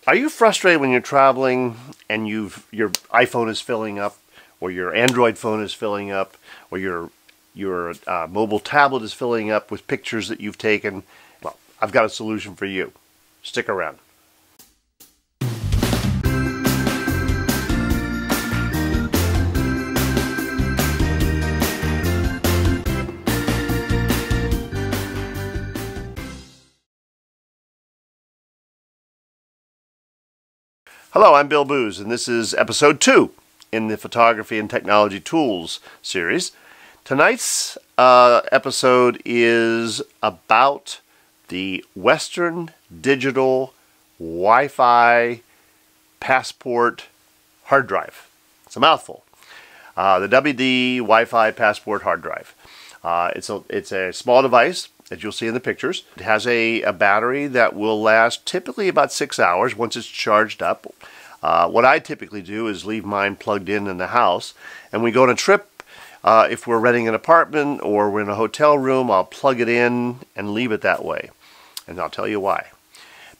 Are you frustrated when you're traveling and your iPhone is filling up, or your Android phone is filling up, or your mobile tablet is filling up with pictures that you've taken? Well, I've got a solution for you. Stick around. Hello, I'm Bill Booz, and this is episode 2 in the Photography and Technology Tools series. Tonight's episode is about the Western Digital Wi-Fi Passport hard drive. It's a mouthful. The WD Wi-Fi Passport hard drive. It's a small device, as you'll see in the pictures. It has a battery that will last typically about 6 hours once it's charged up. What I typically do is leave mine plugged in the house, and we go on a trip. If we're renting an apartment or we're in a hotel room, I'll plug it in and leave it that way. And I'll tell you why.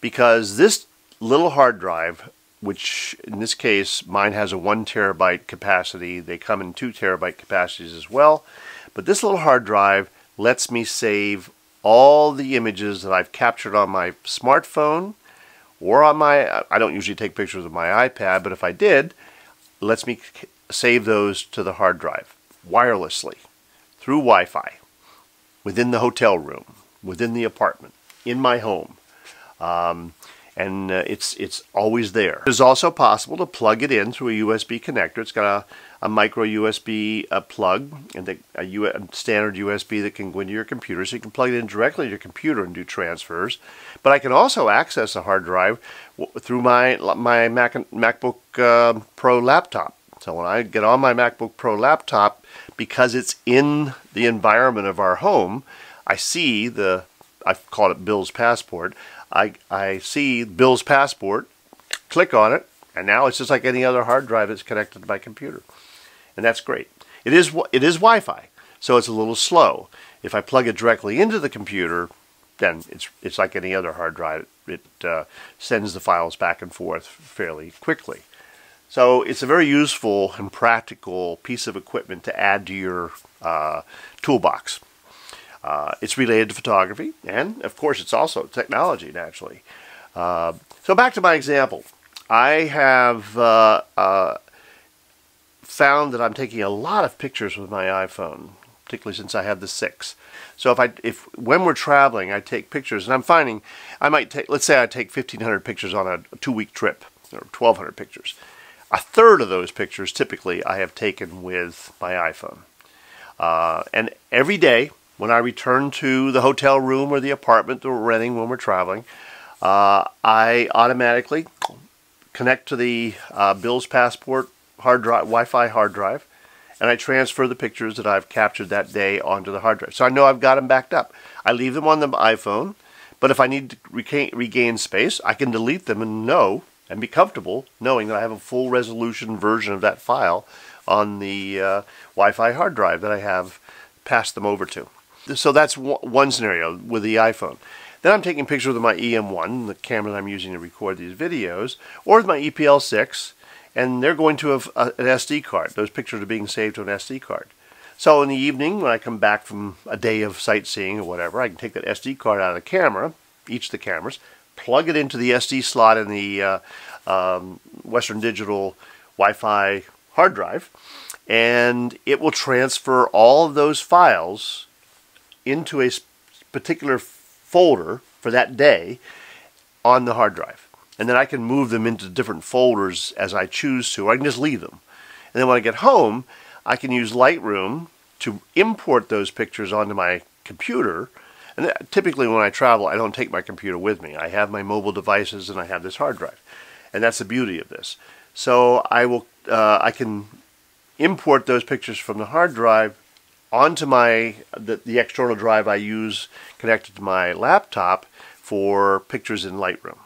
Because this little hard drive, which in this case mine has a 1 terabyte capacity, they come in 2 terabyte capacities as well, but this little hard drive lets me save all the images that I've captured on my smartphone or on my, I don't usually take pictures of my iPad, but if I did, it lets me save those to the hard drive wirelessly through Wi-Fi within the hotel room, within the apartment, in my home. It's always there. It is also possible to plug it in through a USB connector. It's got a micro USB plug and a standard USB that can go into your computer, so you can plug it in directly to your computer and do transfers. But I can also access a hard drive through my MacBook Pro laptop. So when I get on my MacBook Pro laptop, because it's in the environment of our home, I see I've called it Bill's Passport. I see Bill's Passport, click on it, and now it's just like any other hard drive that's connected to my computer. And that's great. It is Wi-Fi, so it's a little slow. If I plug it directly into the computer, then it's like any other hard drive. It sends the files back and forth fairly quickly. So it's a very useful and practical piece of equipment to add to your toolbox. It's related to photography, and of course it's also technology, naturally. So back to my example. I have found that I'm taking a lot of pictures with my iPhone, particularly since I have the 6. So when we're traveling, I take pictures, and I'm finding I might take, let's say I take 1,500 pictures on a 2-week trip, or 1,200 pictures. A third of those pictures typically I have taken with my iPhone. And every day, when I return to the hotel room or the apartment that we're renting when we're traveling, I automatically connect to the Bill's Passport hard drive, Wi-Fi hard drive, and I transfer the pictures that I've captured that day onto the hard drive. So I know I've got them backed up. I leave them on the iPhone, but if I need to regain space, I can delete them and be comfortable knowing that I have a full resolution version of that file on the Wi-Fi hard drive that I have passed them over to. So that's one scenario with the iPhone. Then I'm taking pictures with my EM1, the camera that I'm using to record these videos, or with my EPL6, and they're going to an SD card. Those pictures are being saved to an SD card. So in the evening, when I come back from a day of sightseeing or whatever, I can take that SD card out of the camera, each of the cameras, plug it into the SD slot in the Western Digital Wi-Fi hard drive, and it will transfer all of those files into a particular folder for that day on the hard drive. And then I can move them into different folders as I choose to. I can just leave them. And then when I get home, I can use Lightroom to import those pictures onto my computer. And typically when I travel, I don't take my computer with me. I have my mobile devices and I have this hard drive. And that's the beauty of this. So I can import those pictures from the hard drive onto the external drive I use connected to my laptop for pictures in Lightroom.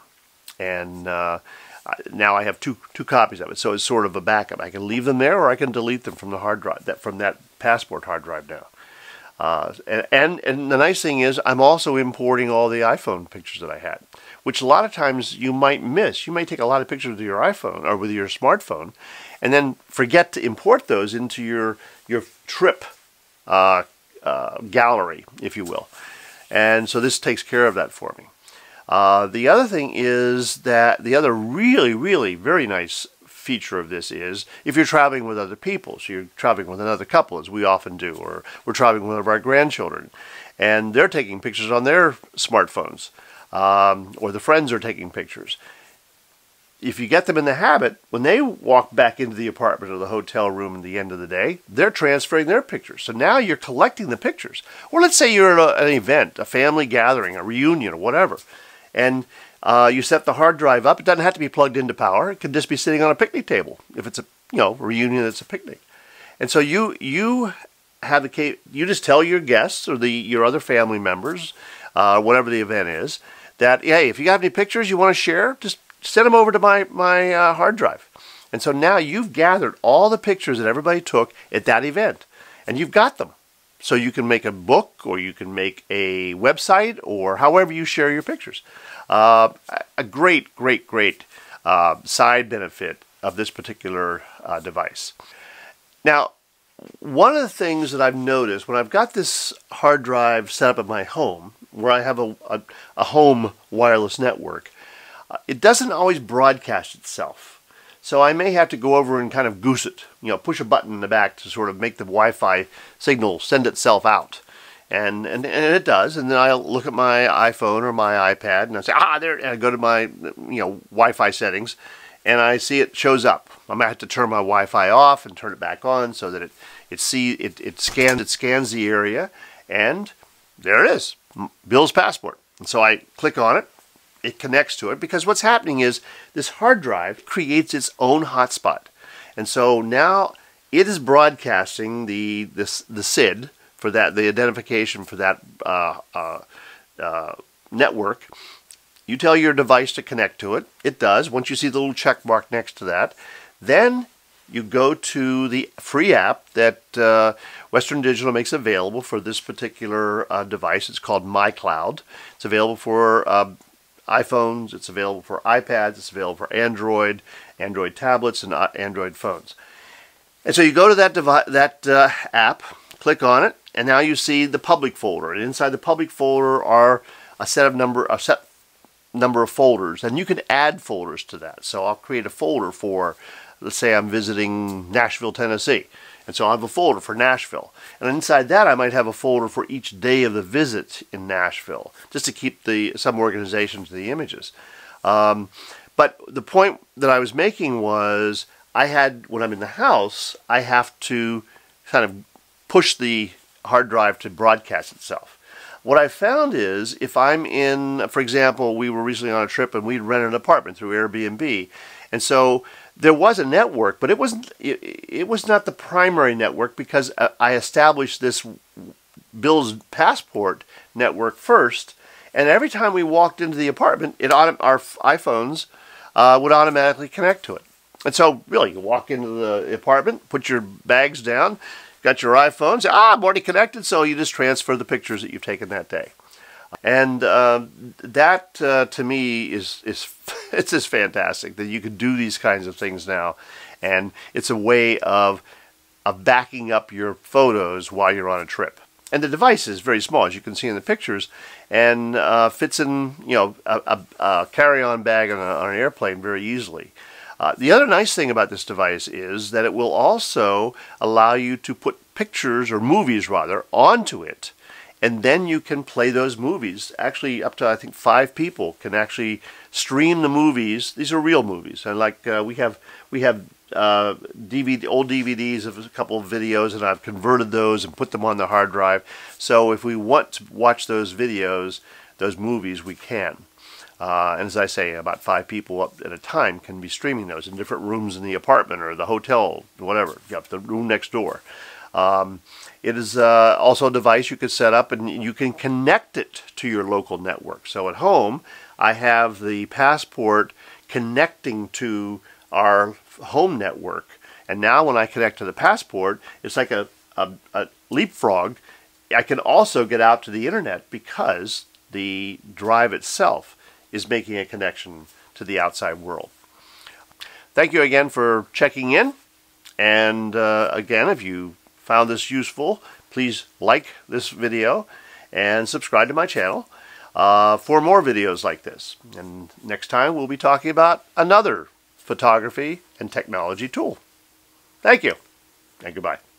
And now I have two copies of it, so it's sort of a backup. I can leave them there, or I can delete them from the hard drive, from that Passport hard drive now. And the nice thing is I'm also importing all the iPhone pictures that I had, which a lot of times you might miss. You may take a lot of pictures with your iPhone or with your smartphone and then forget to import those into your trip gallery, if you will. And so this takes care of that for me. The other thing is that the other really, really very nice feature of this is if you're traveling with other people, so you're traveling with another couple, as we often do, or we're traveling with one of our grandchildren, and they're taking pictures on their smartphones, or the friends are taking pictures. If you get them in the habit, when they walk back into the apartment or the hotel room at the end of the day, they're transferring their pictures. So now you're collecting the pictures. Or let's say you're at an event, a family gathering, a reunion, or whatever, and you set the hard drive up. It doesn't have to be plugged into power. It could just be sitting on a picnic table if it's a reunion that's a picnic. And so you have you just tell your guests or your other family members, whatever the event is, that hey, if you have any pictures you want to share, just send them over to my hard drive. And so now you've gathered all the pictures that everybody took at that event, and you've got them. So you can make a book, or you can make a website, or however you share your pictures. A great, great, great side benefit of this particular device. Now, one of the things that I've noticed when I've got this hard drive set up at my home, where I have a home wireless network, it doesn't always broadcast itself. So I may have to go over and kind of goose it, push a button in the back to sort of make the Wi-Fi signal send itself out. And it does, and then I'll look at my iPhone or my iPad, and I say, there, and I go to my Wi-Fi settings, and I see it shows up. I might have to turn my Wi-Fi off and turn it back on so that it scans the area, and there it is, Bill's passport. And so I click on it. It connects to it, because what's happening is this hard drive creates its own hotspot, and so now it is broadcasting the SID for that, the identification for that network. You tell your device to connect to it. It does. Once you see the little check mark next to that, then you go to the free app that Western Digital makes available for this particular device. It's called MyCloud. It's available for iPhones, it's available for iPads, it's available for Android tablets, and Android phones. And so you go to that app, click on it, and now you see the public folder. And inside the public folder are a set number of folders, and you can add folders to that. So I'll create a folder for, let's say I'm visiting Nashville, Tennessee. And so I'll have a folder for Nashville. And inside that I might have a folder for each day of the visit in Nashville, just to keep some organization to the images. But the point that I was making was, when I'm in the house, I have to kind of push the hard drive to broadcast itself. What I found is, if I'm in, for example, we were recently on a trip and we'd rented an apartment through Airbnb, and so there was a network, but it was not the primary network, because I established this Bill's passport network first, and every time we walked into the apartment, our iPhones would automatically connect to it. And so really, you walk into the apartment, put your bags down, got your iPhone, say, I'm already connected, so you just transfer the pictures that you've taken that day. And that to me is it's just fantastic that you can do these kinds of things now, and it's a way of backing up your photos while you're on a trip. And the device is very small, as you can see in the pictures, and fits in a carry-on bag on an airplane very easily. The other nice thing about this device is that it will also allow you to put pictures, or movies rather, onto it, and then you can play those movies. Actually, up to I think 5 people can actually stream the movies. These are real movies, and like we have old DVDs of a couple of videos, and I've converted those and put them on the hard drive. So if we want to watch those videos, those movies, we can. And as I say, about 5 people up at a time can be streaming those in different rooms in the apartment or the hotel, whatever, the room next door. It is also a device you could set up, and you can connect it to your local network. So at home, I have the Passport connecting to our home network. And now when I connect to the Passport, it's like a leapfrog. I can also get out to the internet because the drive itself is making a connection to the outside world. Thank you again for checking in. And again, if you found this useful, please like this video and subscribe to my channel for more videos like this. And next time we'll be talking about another photography and technology tool. Thank you, and goodbye.